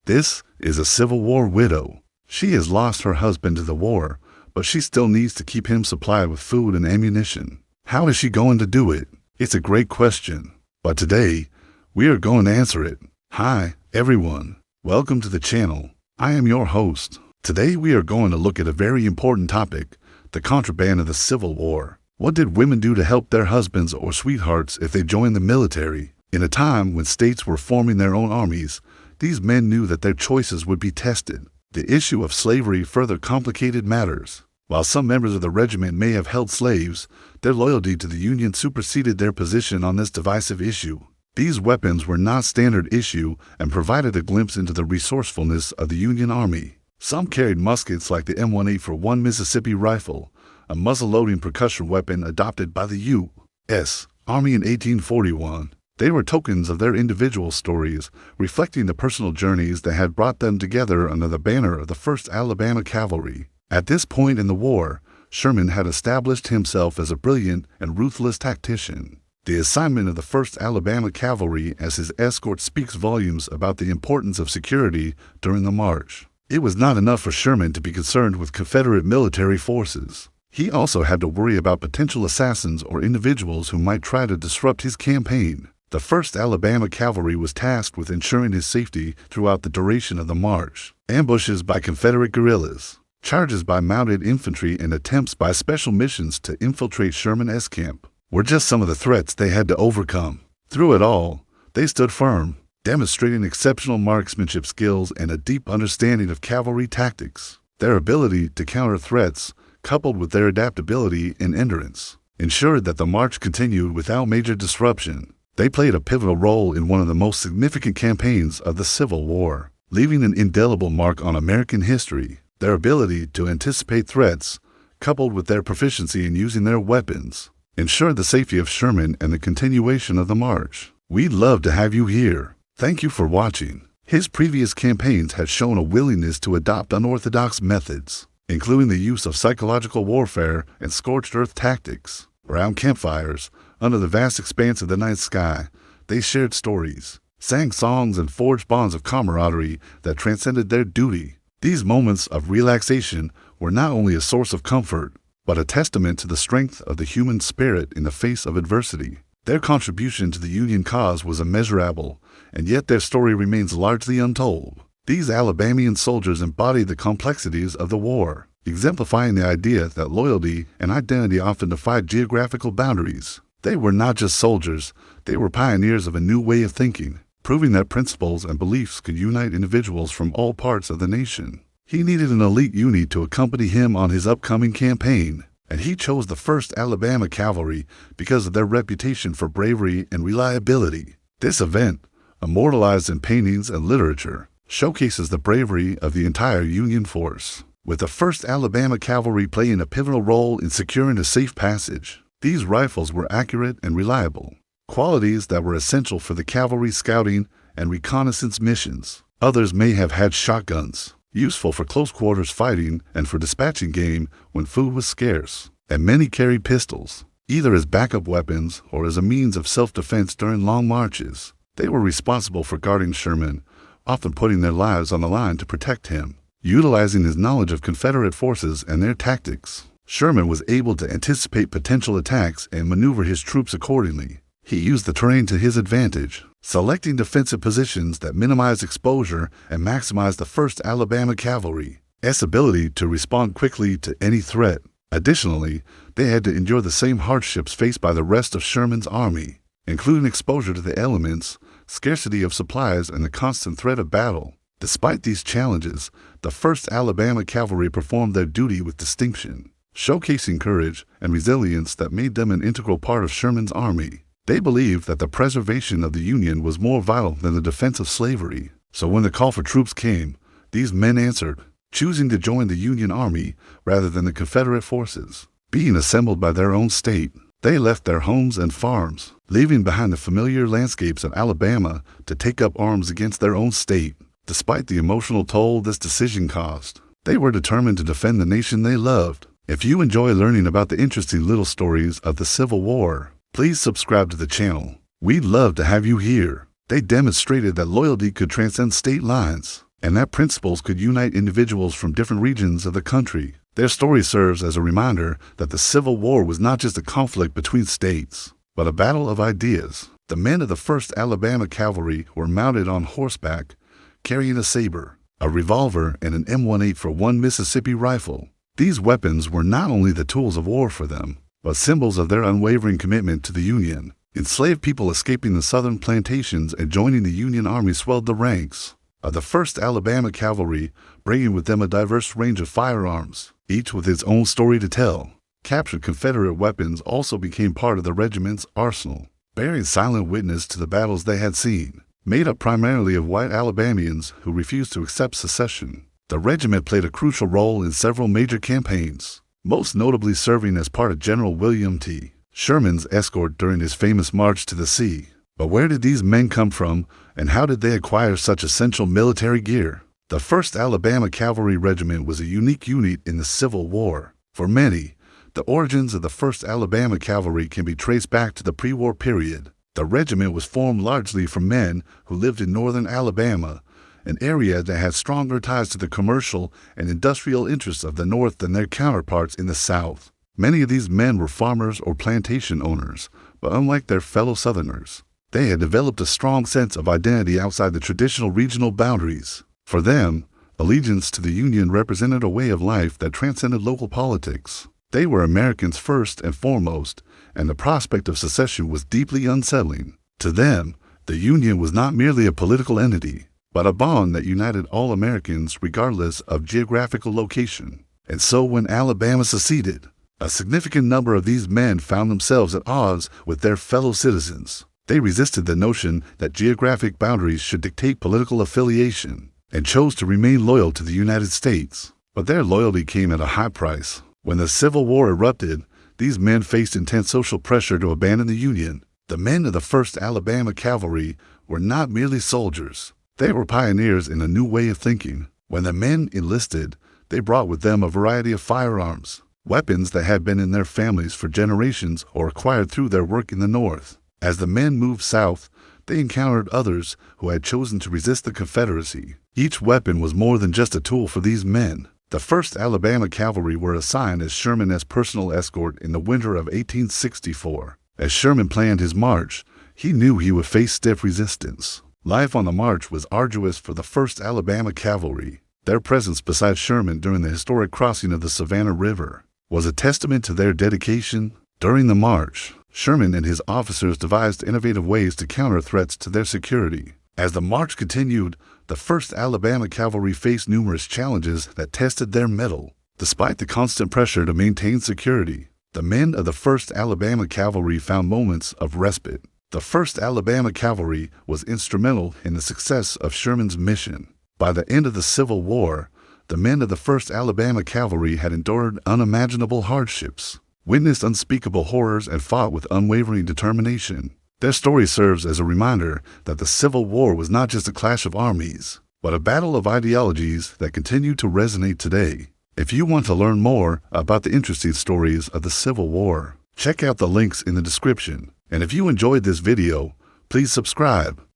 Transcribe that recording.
This is a Civil War widow. She has lost her husband to the war, but she still needs to keep him supplied with food and ammunition. How is she going to do it? It's a great question, but today we are going to answer it. Hi, everyone. Welcome to the channel. I am your host. Today we are going to look at a very important topic, the contraband of the Civil War. What did women do to help their husbands or sweethearts if they joined the military? In a time when states were forming their own armies, these men knew that their choices would be tested. The issue of slavery further complicated matters. While some members of the regiment may have held slaves, their loyalty to the Union superseded their position on this divisive issue. These weapons were not standard issue and provided a glimpse into the resourcefulness of the Union Army. Some carried muskets like the M1841 Mississippi rifle, a muzzle-loading percussion weapon adopted by the U.S. Army in 1841. They were tokens of their individual stories, reflecting the personal journeys that had brought them together under the banner of the 1st Alabama Cavalry. At this point in the war, Sherman had established himself as a brilliant and ruthless tactician. The assignment of the 1st Alabama Cavalry as his escort speaks volumes about the importance of security during the march. It was not enough for Sherman to be concerned with Confederate military forces. He also had to worry about potential assassins or individuals who might try to disrupt his campaign. The 1st Alabama Cavalry was tasked with ensuring his safety throughout the duration of the march. Ambushes by Confederate guerrillas, charges by mounted infantry, and attempts by special missions to infiltrate Sherman's camp were just some of the threats they had to overcome. Through it all, they stood firm, demonstrating exceptional marksmanship skills and a deep understanding of cavalry tactics. Their ability to counter threats, coupled with their adaptability and endurance, ensured that the march continued without major disruption. They played a pivotal role in one of the most significant campaigns of the Civil War, leaving an indelible mark on American history. Their ability to anticipate threats, coupled with their proficiency in using their weapons, ensured the safety of Sherman and the continuation of the march. We'd love to have you here. Thank you for watching. His previous campaigns had shown a willingness to adopt unorthodox methods, including the use of psychological warfare and scorched earth tactics. Around campfires, under the vast expanse of the night sky, they shared stories, sang songs, and forged bonds of camaraderie that transcended their duty. These moments of relaxation were not only a source of comfort, but a testament to the strength of the human spirit in the face of adversity. Their contribution to the Union cause was immeasurable, and yet their story remains largely untold. These Alabamian soldiers embodied the complexities of the war, exemplifying the idea that loyalty and identity often defied geographical boundaries. They were not just soldiers, they were pioneers of a new way of thinking, proving that principles and beliefs could unite individuals from all parts of the nation. He needed an elite unit to accompany him on his upcoming campaign, and he chose the 1st Alabama Cavalry because of their reputation for bravery and reliability. This event, immortalized in paintings and literature, showcases the bravery of the entire Union force, with the 1st Alabama Cavalry playing a pivotal role in securing a safe passage. These rifles were accurate and reliable, qualities that were essential for the cavalry scouting and reconnaissance missions. Others may have had shotguns, useful for close-quarters fighting and for dispatching game when food was scarce. And many carried pistols, either as backup weapons or as a means of self-defense during long marches. They were responsible for guarding Sherman, often putting their lives on the line to protect him. Utilizing his knowledge of Confederate forces and their tactics, Sherman was able to anticipate potential attacks and maneuver his troops accordingly. He used the terrain to his advantage, selecting defensive positions that minimized exposure and maximized the 1st Alabama Cavalry's ability to respond quickly to any threat. Additionally, they had to endure the same hardships faced by the rest of Sherman's army, including exposure to the elements, scarcity of supplies, and the constant threat of battle. Despite these challenges, the 1st Alabama Cavalry performed their duty with distinction, showcasing courage and resilience that made them an integral part of Sherman's army. They believed that the preservation of the Union was more vital than the defense of slavery. So when the call for troops came, these men answered, choosing to join the Union Army rather than the Confederate forces. Being assembled by their own state, they left their homes and farms, leaving behind the familiar landscapes of Alabama to take up arms against their own state. Despite the emotional toll this decision caused, they were determined to defend the nation they loved. If you enjoy learning about the interesting little stories of the Civil War, please subscribe to the channel. We'd love to have you here. They demonstrated that loyalty could transcend state lines, and that principles could unite individuals from different regions of the country. Their story serves as a reminder that the Civil War was not just a conflict between states, but a battle of ideas. The men of the 1st Alabama Cavalry were mounted on horseback, carrying a saber, a revolver, and an M18 for one Mississippi rifle. These weapons were not only the tools of war for them, but symbols of their unwavering commitment to the Union. Enslaved people escaping the southern plantations and joining the Union Army swelled the ranks of the 1st Alabama Cavalry, bringing with them a diverse range of firearms, each with its own story to tell. Captured Confederate weapons also became part of the regiment's arsenal, bearing silent witness to the battles they had seen. Made up primarily of white Alabamians who refused to accept secession, the regiment played a crucial role in several major campaigns, most notably serving as part of General William T. Sherman's escort during his famous March to the Sea. But where did these men come from, and how did they acquire such essential military gear? The 1st Alabama Cavalry Regiment was a unique unit in the Civil War. For many, the origins of the 1st Alabama Cavalry can be traced back to the pre-war period. The regiment was formed largely from men who lived in northern Alabama, an area that had stronger ties to the commercial and industrial interests of the North than their counterparts in the South. Many of these men were farmers or plantation owners, but unlike their fellow Southerners, they had developed a strong sense of identity outside the traditional regional boundaries. For them, allegiance to the Union represented a way of life that transcended local politics. They were Americans first and foremost, and the prospect of secession was deeply unsettling. To them, the Union was not merely a political entity, but a bond that united all Americans regardless of geographical location. And so when Alabama seceded, a significant number of these men found themselves at odds with their fellow citizens. They resisted the notion that geographic boundaries should dictate political affiliation, and chose to remain loyal to the United States. But their loyalty came at a high price. When the Civil War erupted, these men faced intense social pressure to abandon the Union. The men of the 1st Alabama Cavalry were not merely soldiers. They were pioneers in a new way of thinking. When the men enlisted, they brought with them a variety of firearms, weapons that had been in their families for generations or acquired through their work in the North. As the men moved south, they encountered others who had chosen to resist the Confederacy. Each weapon was more than just a tool for these men. The 1st Alabama Cavalry were assigned as Sherman's personal escort in the winter of 1864. As Sherman planned his march, he knew he would face stiff resistance. Life on the march was arduous for the 1st Alabama Cavalry. Their presence beside Sherman during the historic crossing of the Savannah River was a testament to their dedication. During the march, Sherman and his officers devised innovative ways to counter threats to their security. As the march continued, the 1st Alabama Cavalry faced numerous challenges that tested their mettle. Despite the constant pressure to maintain security, the men of the 1st Alabama Cavalry found moments of respite. The 1st Alabama Cavalry was instrumental in the success of Sherman's mission. By the end of the Civil War, the men of the 1st Alabama Cavalry had endured unimaginable hardships, witnessed unspeakable horrors, and fought with unwavering determination. Their story serves as a reminder that the Civil War was not just a clash of armies, but a battle of ideologies that continue to resonate today. If you want to learn more about the interesting stories of the Civil War, check out the links in the description. And if you enjoyed this video, please subscribe.